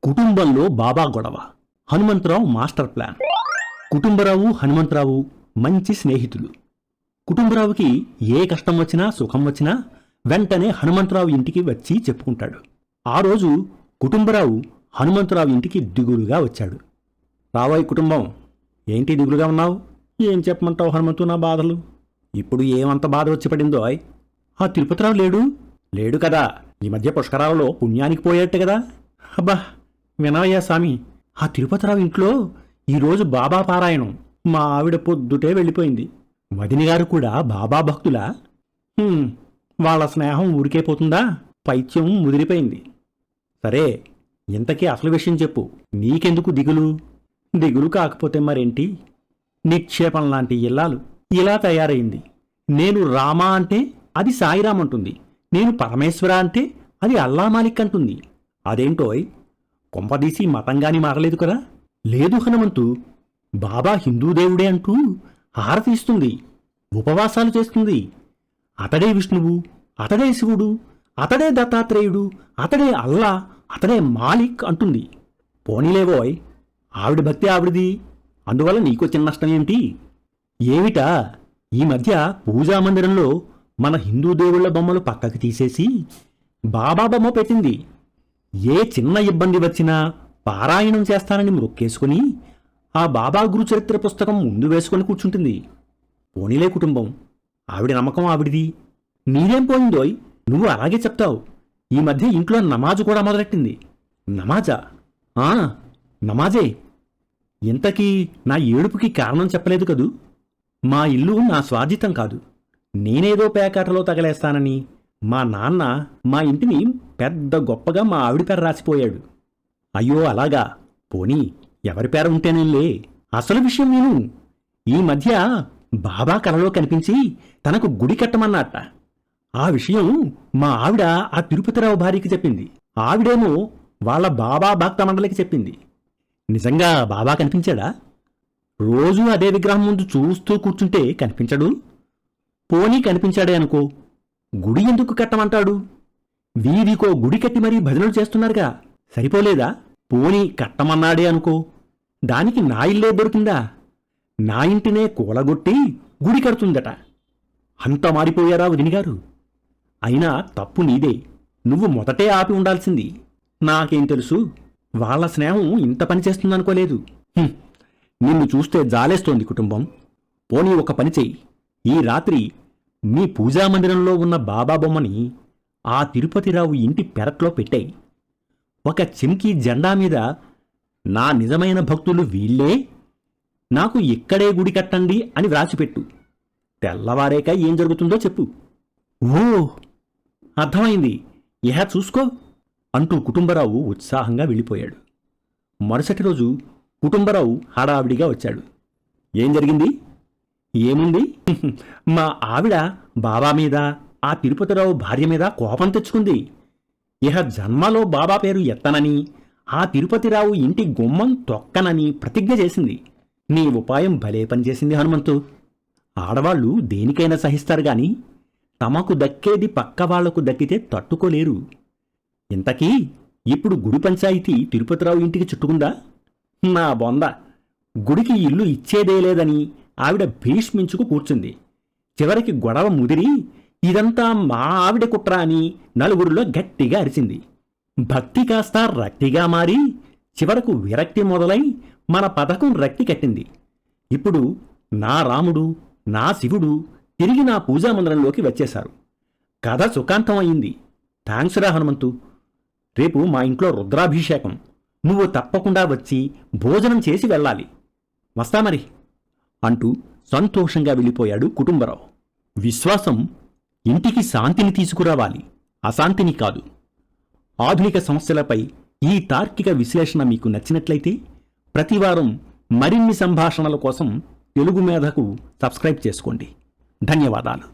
కుటుంబంలో బాబా గొడవ. Hanumantharao master plan. కుటుంబరావు హనుమంతరావు మంచి స్నేహితులు. కుటుంబరావుకి ఏ కష్టం వచ్చినా సుఖం వచ్చినా వెంటనే హనుమంతరావు ఇంటికి వచ్చి చెప్పుకుంటాడు. ఆ రోజు కుటుంబరావు హనుమంతరావు ఇంటికి దిగులుగా వచ్చాడు. రావాయి కుటుంబం, ఏంటి దిగులుగా ఉన్నావు? ఏం చెప్పమంటావు హనుమంతు నా బాధలు? ఇప్పుడు ఏమంత బాధ వచ్చి పడిందో? ఆ తిరుపతిరావు లేడు? లేడు కదా, ఈ మధ్య పుష్కరాలలో పుణ్యానికి పోయేట్టు కదా. అబ్బా వినవయ్యా స్వామి, ఆ తిరుపతిరావు ఇంట్లో ఈరోజు బాబా పారాయణం. మా ఆవిడ పొద్దుటే వెళ్ళిపోయింది. వదినగారు కూడా బాబా భక్తులా? వాళ్ళ స్నేహం ఊరికే పోతుందా? పైత్యం ముదిరిపోయింది. సరే, ఇంతకీ అసలు విషయం చెప్పు. నీకెందుకు దిగులు? దిగులు కాకపోతే మరేంటి, నిక్షేపం లాంటి ఇల్లాలు ఇలా తయారైంది. నేను రామా అంటే అది సాయిరామ్ అంటుంది, నేను పరమేశ్వర అంటే అది అల్లా మాలిక్ అంటుంది. అదేంటోయ్, కొంపదీసి మతంగాని మారలేదు కదా? లేదు హనుమంతు, బాబా హిందూ దేవుడే అంటూ హారతి ఇస్తుంది, ఉపవాసాలు చేస్తుంది. అతడే విష్ణువు, అతడే శివుడు, అతడే దత్తాత్రేయుడు, అతడే అల్లా, అతడే మాలిక్ అంటుంది. పోనీలేవోయ్, ఆవిడ భక్తి ఆవిడది, అందువల్ల నీకొచ్చిన నష్టం ఏమిటి? ఏమిటా, ఈ మధ్య పూజామందిరంలో మన హిందూ దేవుళ్ల బొమ్మలు పక్కకి తీసేసి బాబా బొమ్మ పెట్టింది. ఏ చిన్న ఇబ్బంది వచ్చినా పారాయణం చేస్తానని మొక్కేసుకుని ఆ బాబా గురుచరిత్ర పుస్తకం ముందు వేసుకొని కూర్చుంటుంది. పోనీలే కుటుంబం, ఆవిడ నమ్మకం ఆవిడిది, నీదేం పోయిందోయ్? నువ్వు అలాగే చెప్తావు. ఈ మధ్య ఇంట్లో నమాజు కూడా మొదలెట్టింది. నమాజా? నమాజే. ఇంతకీ నా ఏడుపుకి కారణం చెప్పలేదు కదూ? మా ఇల్లు నా స్వార్జితం కాదు, నేనేదో పేకాటలో తగలేస్తానని మా నాన్న మా ఇంటిని పెద్ద గొప్పగా మా ఆవిడ పేర రాసిపోయాడు. అయ్యో అలాగా? పోనీ ఎవరి పేర ఉంటేనేలే. అసలు విషయం నేను, ఈ మధ్య బాబా కలలో కనిపించి తనకు గుడి కట్టమన్నట్ట. ఆ విషయం మా ఆవిడ ఆ తిరుపతిరావు భార్యకి చెప్పింది. ఆవిడేమో వాళ్ళ బాబా భక్త మండలికి చెప్పింది. నిజంగా బాబా కనిపించాడా? రోజూ అదే విగ్రహం ముందు చూస్తూ కూర్చుంటే కనిపించడు. పోనీ కనిపించాడే అనుకో, గుడి ఎందుకు కట్టమంటాడు? వీధికో గుడి కట్టి మరీ భజనలు చేస్తున్నారుగా, సరిపోలేదా? పోనీ కట్టమన్నాడే అనుకో, దానికి నా ఇల్లే దొరికిందా? నా ఇంటినే కూలగొట్టి గుడి కడుతుందట. అంత మారిపోయారా వదినిగారు? అయినా తప్పు నీదే, నువ్వు మొదటే ఆపి ఉండాల్సింది. నాకేం తెలుసు, వాళ్ల స్నేహం ఇంత పని చేస్తుందనుకోలేదు. నిన్ను చూస్తే జాలేస్తోంది కుటుంబం. పోనీ ఒక పని చెయ్యి, ఈ రాత్రి మీ పూజామందిరంలో ఉన్న బాబా బొమ్మని ఆ తిరుపతిరావు ఇంటి పెరట్లో పెట్టాయి. ఒక చెంకీ జెండా మీద నా నిజమైన భక్తులు వీళ్లే, నాకు ఇక్కడే గుడి కట్టండి అని వ్రాసిపెట్టు. తెల్లవారేక ఏం జరుగుతుందో చెప్పు. ఓ అర్థమైంది, ఇహ చూసుకో అంటూ కుటుంబరావు ఉత్సాహంగా వెళ్ళిపోయాడు. మరుసటి రోజు కుటుంబరావు హడావిడిగా వచ్చాడు. ఏం జరిగింది? ఏముంది, మా ఆవిడ బాబా మీద, ఆ తిరుపతిరావు భార్య మీద కోపం తెచ్చుకుంది. ఇహ జన్మలో బాబా పేరు ఎత్తనని, ఆ తిరుపతిరావు ఇంటి గుమ్మం తొక్కనని ప్రతిజ్ఞ చేసింది. నీ ఉపాయం భలే పనిచేసింది హనుమంతు. ఆడవాళ్లు దేనికైనా సహిస్తారు గాని తమకు దక్కేది పక్కవాళ్లకు దక్కితే తట్టుకోలేరు. ఇంతకీ ఇప్పుడు గుడి పంచాయితీ తిరుపతిరావు ఇంటికి చుట్టుకుందా? నా బొంద, గుడికి ఇల్లు ఇచ్చేదేలేదని ఆవిడ భీష్మించుకు కూర్చుంది. చివరికి గొడవ ముదిరి ఇదంతా మా ఆవిడ కుట్ర అని నలుగురిలో గట్టిగా అరిచింది. భక్తి కాస్త రక్తిగా మారి చివరకు విరక్తి మొదలై మన పథకం రక్తి కట్టింది. ఇప్పుడు నా రాముడు, నా శివుడు తిరిగి నా పూజామందిరంలోకి వచ్చేశారు. కథ సుఖాంతం అయింది. థాంక్స్ రా హనుమంతు. రేపు మా ఇంట్లో రుద్రాభిషేకం, నువ్వు తప్పకుండా వచ్చి భోజనం చేసి వెళ్ళాలి. వస్తా మరి అంటూ సంతోషంగా వెళ్ళిపోయాడు కుటుంబరావు. విశ్వాసం ఇంటికి శాంతిని తీసుకురావాలి, అశాంతిని కాదు. ఆధునిక సమస్యలపై ఈ తార్కిక విశ్లేషణ మీకు నచ్చినట్లయితే ప్రతివారం మరిన్ని సంభాషణల కోసం తెలుగు మేధకు సబ్స్క్రైబ్ చేసుకోండి. ధన్యవాదాలు.